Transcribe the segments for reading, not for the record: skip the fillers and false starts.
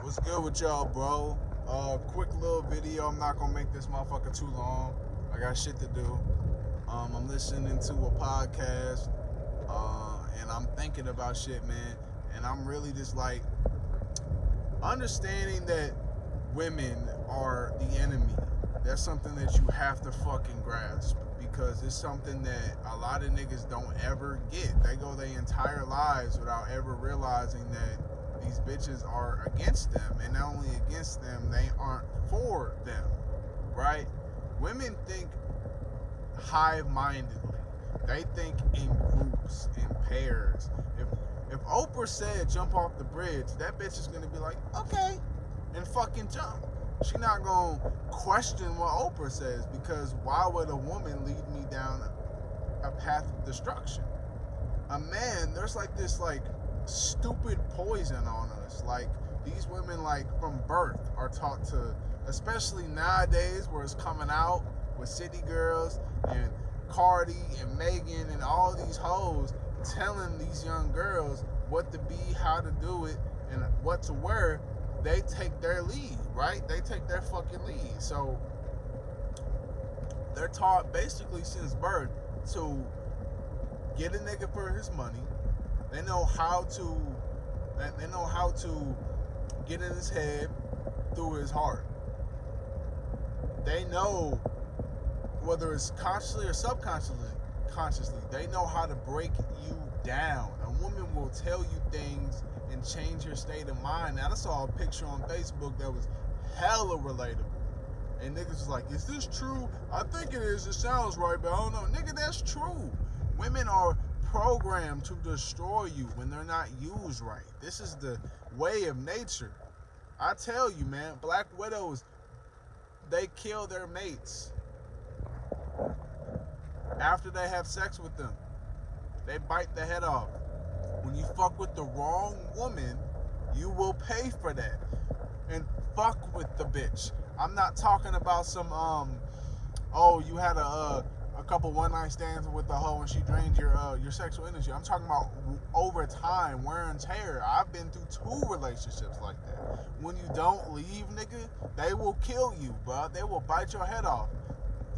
What's good with y'all, bro? Quick little video. I'm not gonna make this motherfucker too long. I got shit to do. I'm listening to a podcast, and I'm thinking about shit, man. And I'm really just like understanding that women are the enemy. That's something that you have to fucking grasp because it's something that a lot of niggas don't ever get. They go their entire lives without ever realizing that these bitches are against them, and not only against them, they aren't for them, right? Women think hive-mindedly. They think in groups, in pairs. If Oprah said jump off the bridge, that bitch is gonna be like, okay, and fucking jump. She not gonna question what Oprah says because why would a woman lead me down a path of destruction? A man, there's like this like stupid poison on us. Like these women like from birth are taught to, especially nowadays where it's coming out with City Girls and Cardi and Megan and all these hoes telling these young girls what to be, how to do it, and what to wear. They take their lead, right? They take their fucking lead. So they're taught basically since birth to get a nigga for his money. They know how to get in his head through his heart. They know whether it's consciously or consciously, they know how to break you down. A woman will tell you things and change your state of mind. Now, I saw a picture on Facebook that was hella relatable. And niggas was like, is this true? I think it is. It sounds right, but I don't know. Nigga, that's true. Women are programmed to destroy you when they're not used right. This is the way of nature. I tell you, man, black widows, they kill their mates after they have sex with them. They bite the head off. When you fuck with the wrong woman, you will pay for that. And fuck with the bitch. I'm not talking about some oh, you had a couple one night stands with the hoe and she drained your sexual energy. I'm talking about over time, wear and tear. I've been through 2 relationships like that. When you don't leave, nigga, they will kill you, bro. They will bite your head off,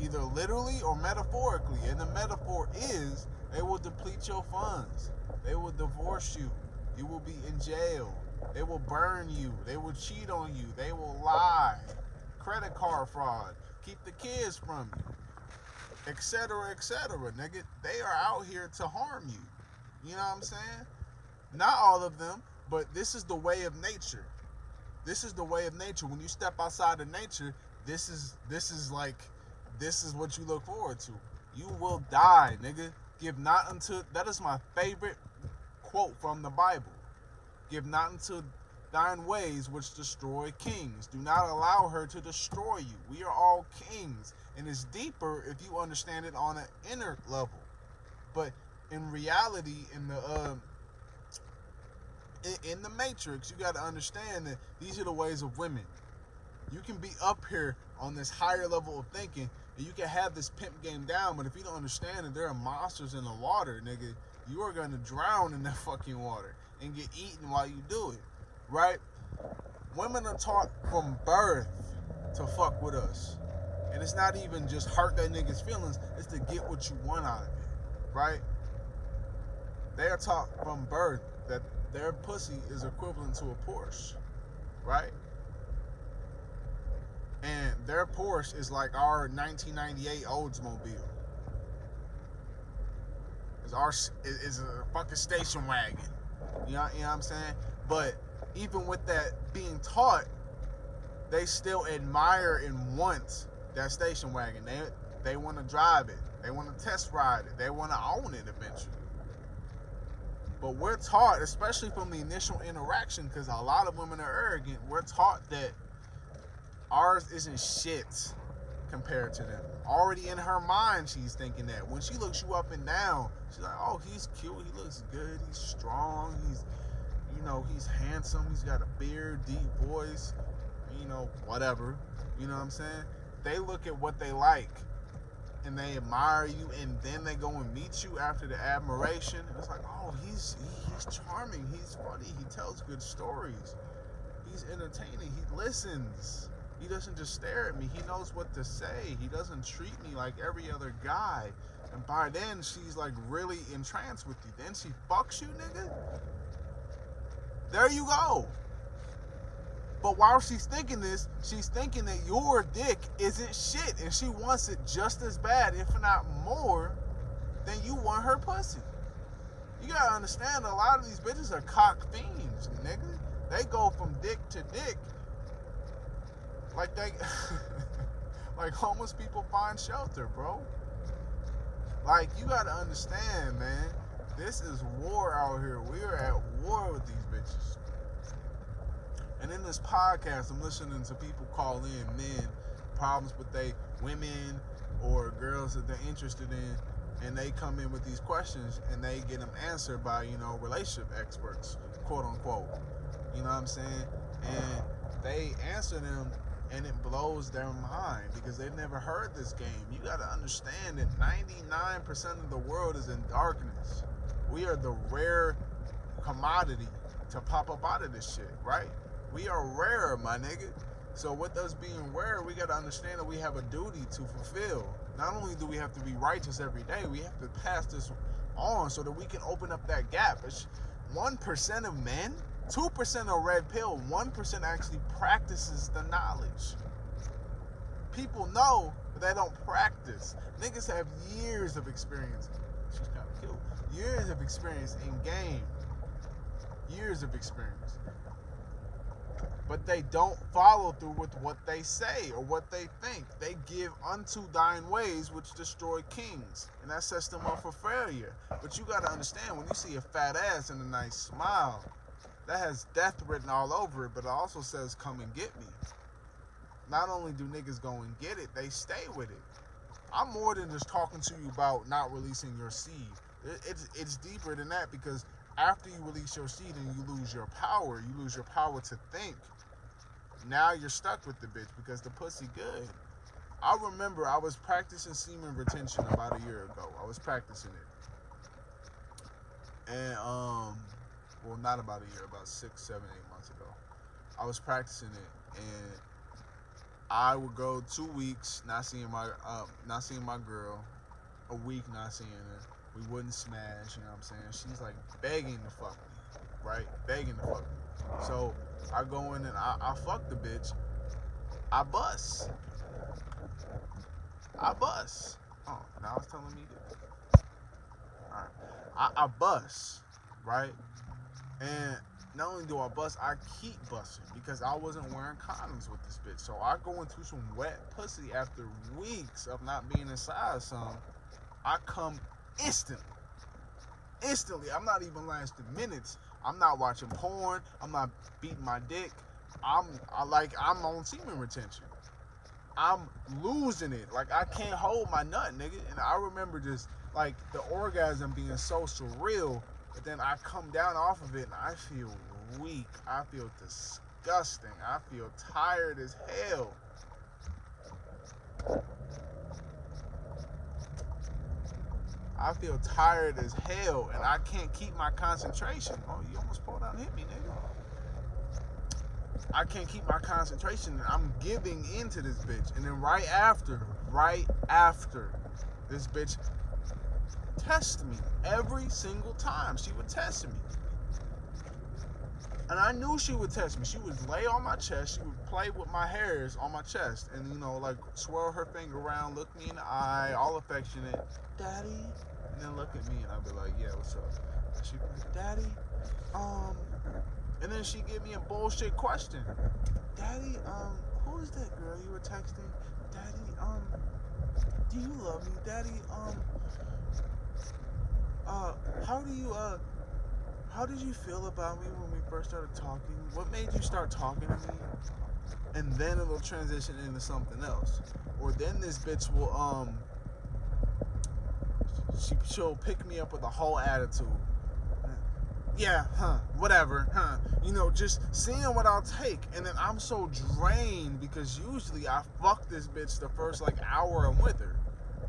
either literally or metaphorically. And the metaphor is they will deplete your funds. They will divorce you. You will be in jail. They will burn you. They will cheat on you. They will lie. Credit card fraud. Keep the kids from you. Etc. Etc. Nigga, they are out here to harm you. You know what I'm saying? Not all of them, but this is the way of nature. This is the way of nature. When you step outside of nature, this is what you look forward to. You will die, nigga. Give not unto, that is my favorite quote from the Bible. Give not unto thine ways which destroy kings. Do not allow her to destroy you. We are all kings. And it's deeper if you understand it on an inner level. But in reality, in the matrix, you got to understand that these are the ways of women. You can be up here on this higher level of thinking, and you can have this pimp game down, but if you don't understand that there are monsters in the water, nigga, you are going to drown in that fucking water and get eaten while you do it, right? Women are taught from birth to fuck with us. And it's not even just hurt that nigga's feelings, it's to get what you want out of it, right? They are taught from birth that their pussy is equivalent to a Porsche, right? And their Porsche is like our 1998 Oldsmobile. Is a fucking station wagon. You know what I'm saying? But even with that being taught, they still admire and want that station wagon. They want to drive it. They want to test ride it. They want to own it eventually. But we're taught, especially from the initial interaction, because a lot of women are arrogant, we're taught that ours isn't shit compared to them. Already in her mind, she's thinking that. When she looks you up and down, she's like, oh, he's cute, he looks good, he's strong, he's handsome, he's got a beard, deep voice, whatever. You know what I'm saying? They look at what they like and they admire you, and then they go and meet you after the admiration. It's like, oh, he's charming, he's funny, he tells good stories. He's entertaining. He listens. He doesn't just stare at me. He knows what to say. He doesn't treat me like every other guy. And by then, she's like really entranced with you. Then she fucks you, nigga. There you go. But while she's thinking this, she's thinking that your dick isn't shit. And she wants it just as bad, if not more, than you want her pussy. You gotta understand, a lot of these bitches are cock fiends, nigga. They go from dick to dick like they like homeless people find shelter, bro. Like, you gotta understand, man, this is war out here. We are at war with these bitches. And in this podcast, I'm listening to people call in, men, problems with they women or girls that they're interested in, and they come in with these questions and they get them answered by, relationship experts, quote unquote. You know what I'm saying? And they answer them and it blows their mind because they've never heard this game. You got to understand that 99% of the world is in darkness. We are the rare commodity to pop up out of this shit, right? We are rare, my nigga. So with us being rare, we got to understand that we have a duty to fulfill. Not only do we have to be righteous every day, we have to pass this on so that we can open up that gap. It's 1% of men, 2% are red pill, 1% actually practices the knowledge. People know, but they don't practice. Niggas have years of experience. She's kind of cute. Years of experience in game. Years of experience. But they don't follow through with what they say or what they think. They give unto thine ways, which destroy kings. And that sets them up for failure. But you got to understand, when you see a fat ass and a nice smile, that has death written all over it, but it also says, come and get me. Not only do niggas go and get it, they stay with it. I'm more than just talking to you about not releasing your seed. It's deeper than that, because after you release your seed and you lose your power to think. Now you're stuck with the bitch because the pussy good. I remember I was practicing semen retention about a year ago. I was practicing it. And, well, not about a year, about 6, 7, 8 months ago. I was practicing it, and I would go 2 weeks not seeing my girl, a week not seeing her. We wouldn't smash, you know what I'm saying? She's like begging to fuck me, right? Begging to fuck me. So I go in and I fuck the bitch. I bust. Oh, now it's telling me that. Alright. I bust, right? And not only do I bust, I keep busting because I wasn't wearing condoms with this bitch. So I go into some wet pussy after weeks of not being inside some. I come instantly. I'm not even lasting minutes. I'm not watching porn. I'm not beating my dick. I'm on semen retention. I'm losing it. Like, I can't hold my nut, nigga. And I remember just like the orgasm being so surreal, but then I come down off of it and I feel weak. I feel disgusting. I feel tired as hell. I feel tired as hell, and I can't keep my concentration. Oh, you almost pulled out and hit me, nigga. I can't keep my concentration, and I'm giving into this bitch. And then right after, this bitch tests me every single time. She would test me. And I knew she would test me. She would lay on my chest. She would play with my hairs on my chest. And, swirl her finger around, look me in the eye, all affectionate. Daddy? And then look at me, and I'd be like, yeah, what's up? And she'd be like, Daddy? And then she'd give me a bullshit question. Daddy, who is that girl you were texting? Daddy, do you love me? Daddy, how did you feel about me when we first started talking? What made you start talking to me? And then it'll transition into something else. Or then this bitch will, she'll pick me up with a whole attitude. Yeah, whatever, just seeing what I'll take. And then I'm so drained because usually I fuck this bitch the first hour I'm with her.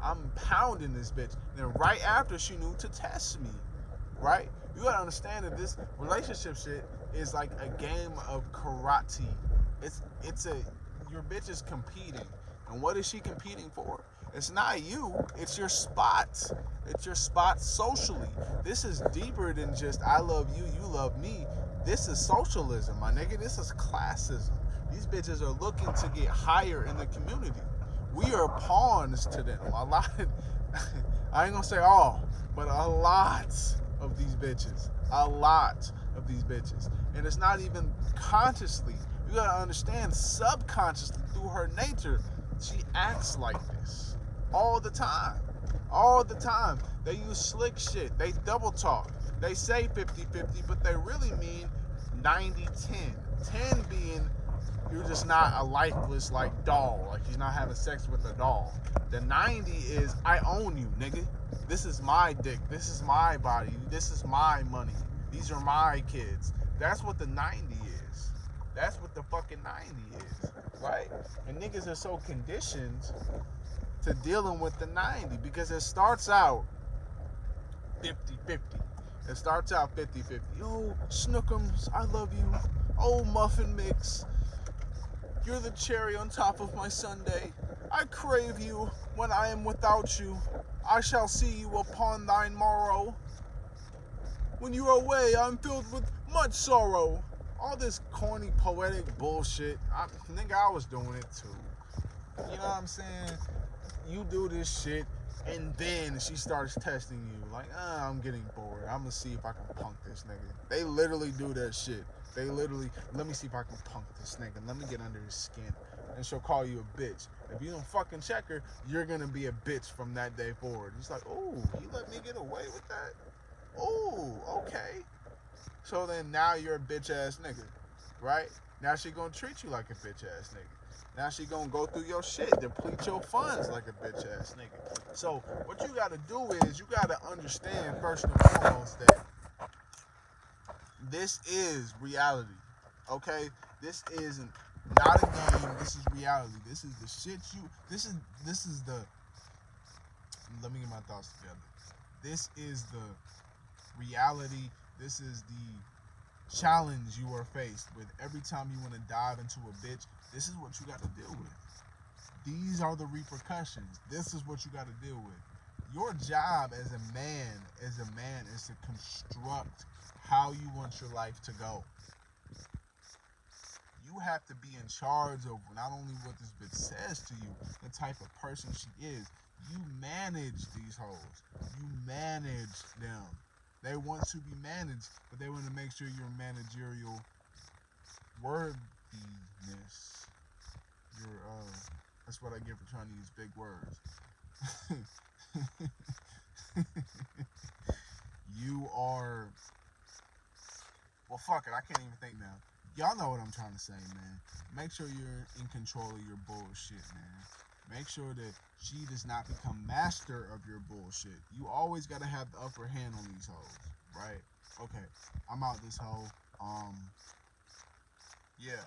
I'm pounding this bitch. And then right after, she knew to test me. right? You gotta understand that this relationship shit is like a game of karate. It's a your bitch is competing, and what is she competing for? It's not you. It's your spots. It's your spots socially. This is deeper than just I love you, you love me. This is socialism, my nigga. This is classism. These bitches are looking to get higher in the community. We are pawns to them. A lot. I ain't gonna say all, but a lot of these bitches. A lot of these bitches. And it's not even consciously. You gotta understand, subconsciously, through her nature, she acts like this. All the time. All the time. They use slick shit. They double talk. They say 50-50, but they really mean 90-10. 10 being you're just not a lifeless like doll. Like she's not having sex with a doll. The 90 is I own you, nigga. This is my dick. This is my body. This is my money. These are my kids. That's what the 90 is. That's what the fucking 90 is, right? And niggas are so conditioned to dealing with the 90 because it starts out 50-50. It starts out 50-50. Yo, Snookums, I love you. Oh, Muffin Mix, you're the cherry on top of my sundae. I crave you when I am without you. I shall see you upon thine morrow. When you are away, I'm filled with much sorrow. All this corny, poetic bullshit. Nigga, I was doing it too. You know what I'm saying? You do this shit, and then she starts testing you. Like, I'm getting bored. I'm gonna see if I can punk this nigga. They literally do that shit. They literally, let me see if I can punk this nigga. Let me get under his skin. And she'll call you a bitch. If you don't fucking check her, you're gonna be a bitch from that day forward. He's like, oh, he let me get away with that? Oh, okay. So then now you're a bitch ass nigga, right? Now she gonna treat you like a bitch ass nigga. Now she gonna go through your shit, deplete your funds like a bitch ass nigga. So what you gotta do is you gotta understand first and foremost that this is reality, okay? This is not a game. This is reality. This is the shit you. This is the. Let me get my thoughts together. This is the reality. This is the challenge you are faced with every time you want to dive into a bitch. This is what you got to deal with. These are the repercussions. This is what you got to deal with. Your job as a man is to construct how you want your life to go. You have to be in charge of not only what this bitch says to you, the type of person she is. You manage these hoes. You manage them. They want to be managed, but they want to make sure your managerial worthiness. That's what I get for trying to use big words. You are. Well, fuck it. I can't even think now. Y'all know what I'm trying to say, man. Make sure you're in control of your bullshit, man. Make sure that she does not become master of your bullshit. You always gotta have the upper hand on these hoes, right? Okay, I'm out this hoe. Yeah.